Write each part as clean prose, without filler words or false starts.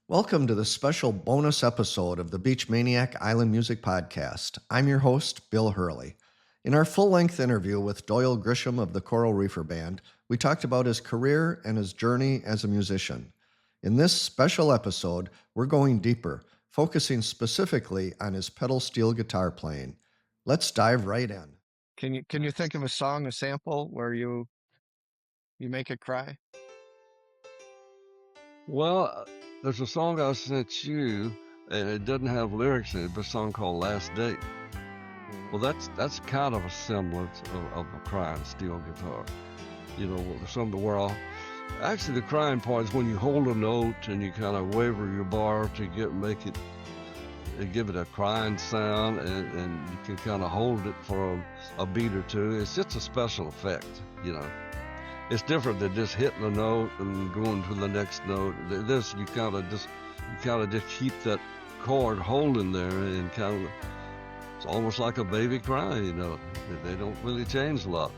Welcome to the special bonus episode of the Beach Maniac Island Music Podcast. I'm your host, Bill Hurley. In our full length interview with Doyle Grisham of the Coral Reefer Band, we talked about his career and his journey as a musician. In this special episode, we're going deeper, focusing specifically on his pedal steel guitar playing. Let's dive right in. Can you think of a song, a sample where you make it cry? Well, there's a song I sent you, and it doesn't have lyrics in it, but a song called "Last Date." Well, that's kind of a semblance of a crying steel guitar. You know, something where actually the crying part is when you hold a note and you kind of waver your bar to give it a crying sound, and you can kind of hold it for a beat or two. It's just a special effect, you know. It's different than just hitting a note and going to the next note. This you kind of just keep that chord holding there, and it's almost like a baby crying. You know, they don't really change a lot.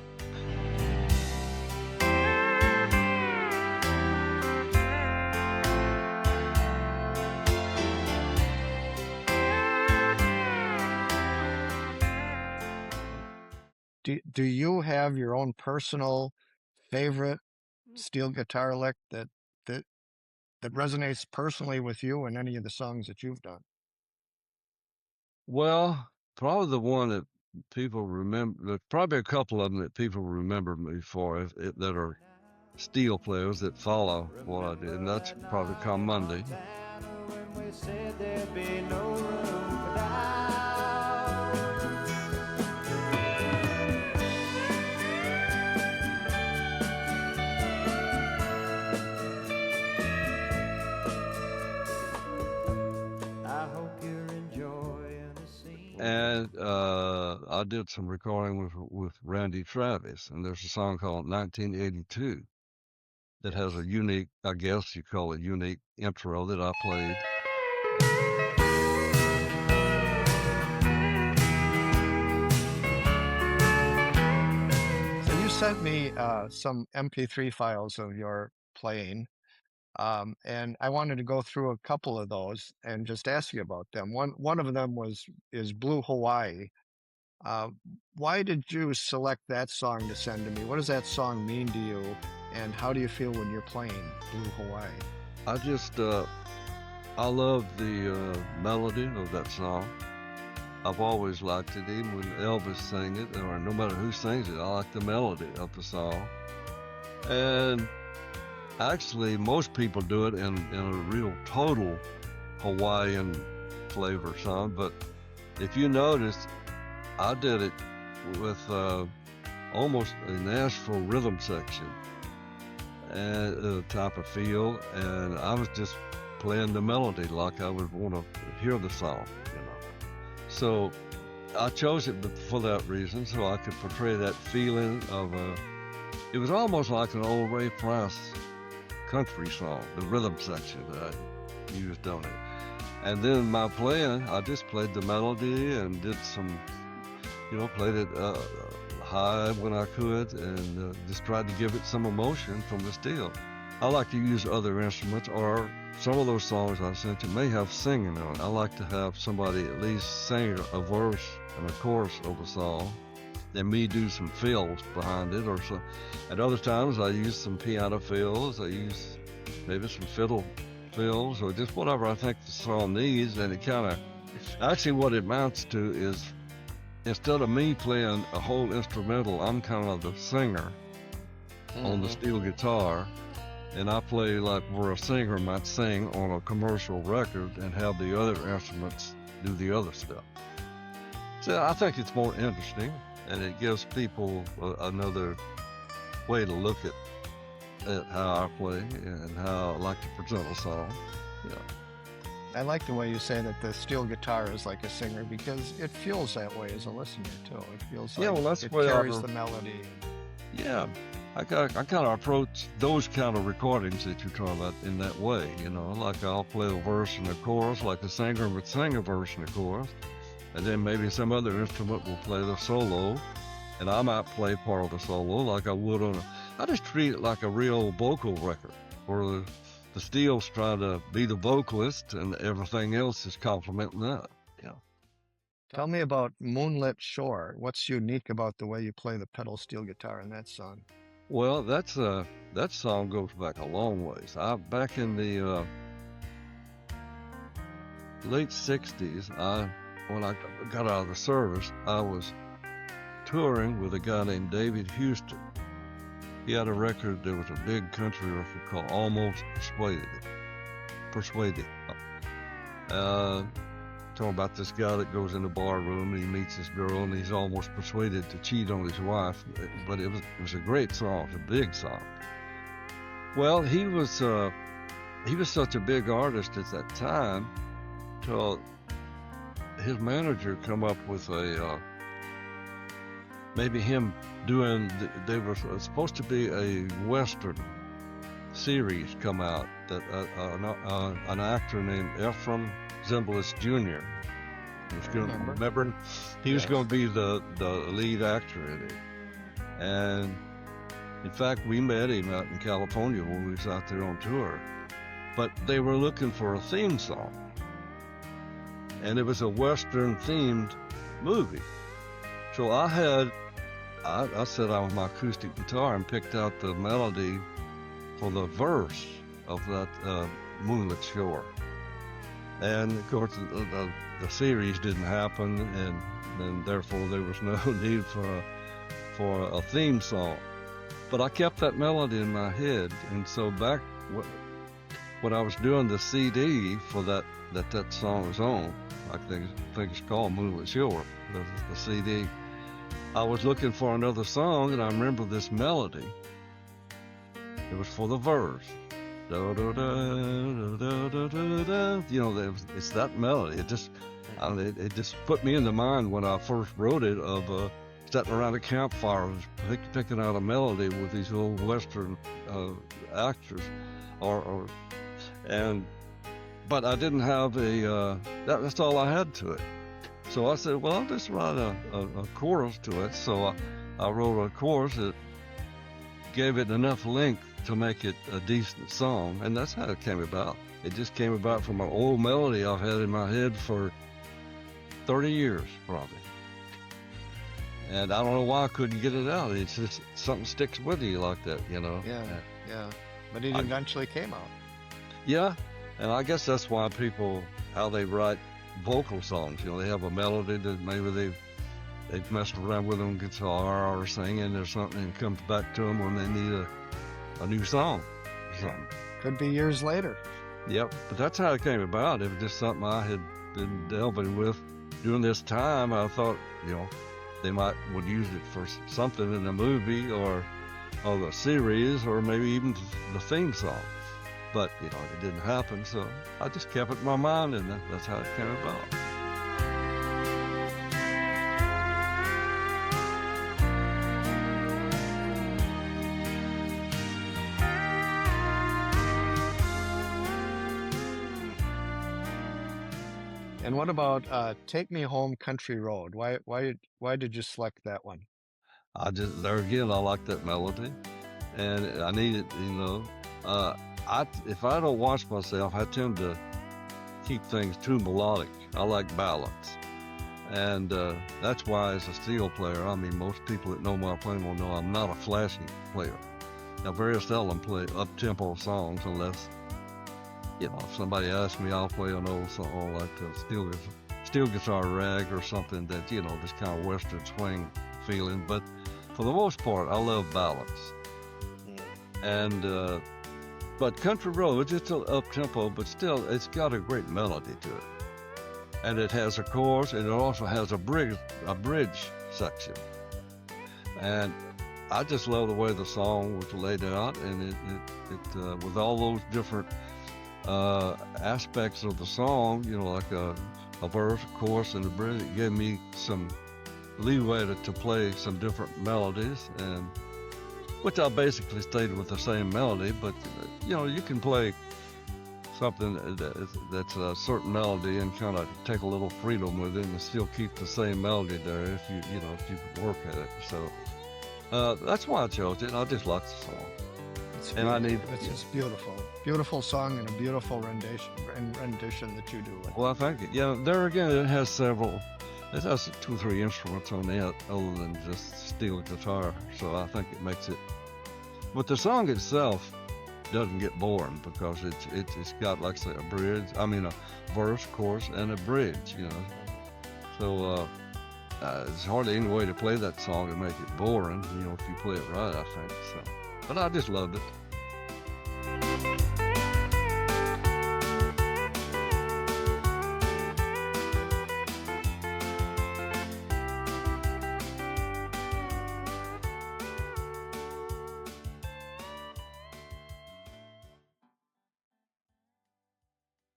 Do you have your own personal favorite steel guitar lick that that resonates personally with you in any of the songs that you've done? Well, probably the one that people remember. There's probably a couple of them that people remember me for, that are steel players that follow what I did, and that's probably Come Monday. And I did some recording with Randy Travis, and there's a song called 1982 that has a unique, I guess you call it unique intro that I played. So you sent me some MP3 files of your playing, and I wanted to go through a couple of those and just ask you about them. One of them is Blue Hawaii. Uh, why did you select that song to send to me? What does that song mean to you? And how do you feel when you're playing Blue Hawaii? I love the melody of that song. I've always liked it, even when Elvis sang it, or no matter who sings it, I like the melody of the song. And actually, most people do it in a real total Hawaiian flavor song, but if you notice, I did it with almost a Nashville rhythm section and a type of feel, and I was just playing the melody like I would want to hear the song, you know. So I chose it for that reason, so I could portray that feeling of it was almost like an old Ray Price country song, the rhythm section that I used on it. And then my playing, I just played the melody and did some, played it high when I could, and just tried to give it some emotion from the steel. I like to use other instruments, or some of those songs I sent you may have singing on it. I like to have somebody at least sing a verse and a chorus of a song, and me do some fills behind it, or so. At other times, I use some piano fills. I use maybe some fiddle fills, or just whatever I think the song needs. And it actually what it amounts to is, instead of me playing a whole instrumental, I'm kind of the singer on the steel guitar, and I play like where a singer might sing on a commercial record and have the other instruments do the other stuff. So I think it's more interesting, and it gives people another way to look at how I play and how I like to present a song. Yeah. I like the way you say that the steel guitar is like a singer, because it feels that way as a listener too. It feels like That's it the way carries the melody. Yeah, I kind of approach those kind of recordings that you're talking about in that way. Like I'll play a verse and a chorus, like a singer would sing a verse and a chorus, and then maybe some other instrument will play the solo, and I might play part of the solo like I would on I just treat it like a real vocal record, where the steel's trying to be the vocalist, and everything else is complementing that. Yeah. Tell me about Moonlit Shore. What's unique about the way you play the pedal steel guitar in that song? Well, that song goes back a long ways. Back in the late '60s, when I got out of the service, I was touring with a guy named David Houston. He had a record. There was a big country record called Almost Persuaded. Talking about this guy that goes in the bar room and he meets this girl and he's almost persuaded to cheat on his wife. But it was a great song. It was a big song. Well, he was such a big artist at that time till his manager come up with maybe him doing. They were supposed to be a Western series come out that an actor named Ephraim Zimbalist Jr. Remember? He was going to be the lead actor in it. And in fact, we met him out in California when we was out there on tour. But they were looking for a theme song. And it was a Western themed movie. So I sat down with my acoustic guitar and picked out the melody for the verse of that Moonlit Shore. And of course, the series didn't happen, and therefore there was no need for a theme song. But I kept that melody in my head, and so back when I was doing the CD for that song was on, I think it's called Moonlit Shore, the CD. I was looking for another song, and I remember this melody. It was for the verse. Da, da, da, da, da, da, da. You know, it's that melody. It just put me in the mind when I first wrote it of sitting around a campfire, picking out a melody with these old Western actors, but I didn't have that's all I had to it. So I said, well, I'll just write a chorus to it. So I wrote a chorus that gave it enough length to make it a decent song, and that's how it came about. It just came about from an old melody I've had in my head for 30 years, probably. And I don't know why I couldn't get it out. It's just something sticks with you like that, you know? Yeah. But it eventually came out. Yeah, and I guess that's why how they write vocal songs. You know, they have a melody that maybe they've messed around with on guitar or singing or something, and comes back to them when they need a new song or something. Could be years later. Yep, but that's how it came about. It was just something I had been delving with during this time. I thought, you know, they would use it for something in the movie or the series or maybe even the theme song. But, you know, it didn't happen, so I just kept it in my mind, and that's how it came about. And what about Take Me Home Country Road? Why did you select that one? There again, I like that melody, and I need it, you know. If I don't watch myself, I tend to keep things too melodic. I like ballads, and that's why as a steel player, I mean, most people that know my playing will know I'm not a flashy player. I very seldom play up-tempo songs unless, you know, if somebody asks me, I'll play an old song like the steel guitar rag or something that, you know, this kind of Western swing feeling. But for the most part, I love ballads. And but Country Road, it's up-tempo, but still, it's got a great melody to it. And it has a chorus, and it also has a bridge section. And I just love the way the song was laid out, and it with all those different aspects of the song, you know, like a verse, a chorus, and a bridge. It gave me some leeway to play some different melodies, and which I basically stayed with the same melody, but you know, you can play something that's a certain melody and kind of take a little freedom with it and still keep the same melody there if you work at it. So that's why I chose it. I just like the song. It's And I need, It's just beautiful, beautiful song and a beautiful rendition that you do. well, I think, yeah, there again, it has several, it has 2 or 3 instruments on it other than just steel guitar. So I think it makes it, but the song itself doesn't get boring because it's got, like I say, a bridge, I mean, a verse, chorus, and a bridge, you know. So, there's hardly any way to play that song and make it boring, you know, if you play it right, I think. So, but I just loved it.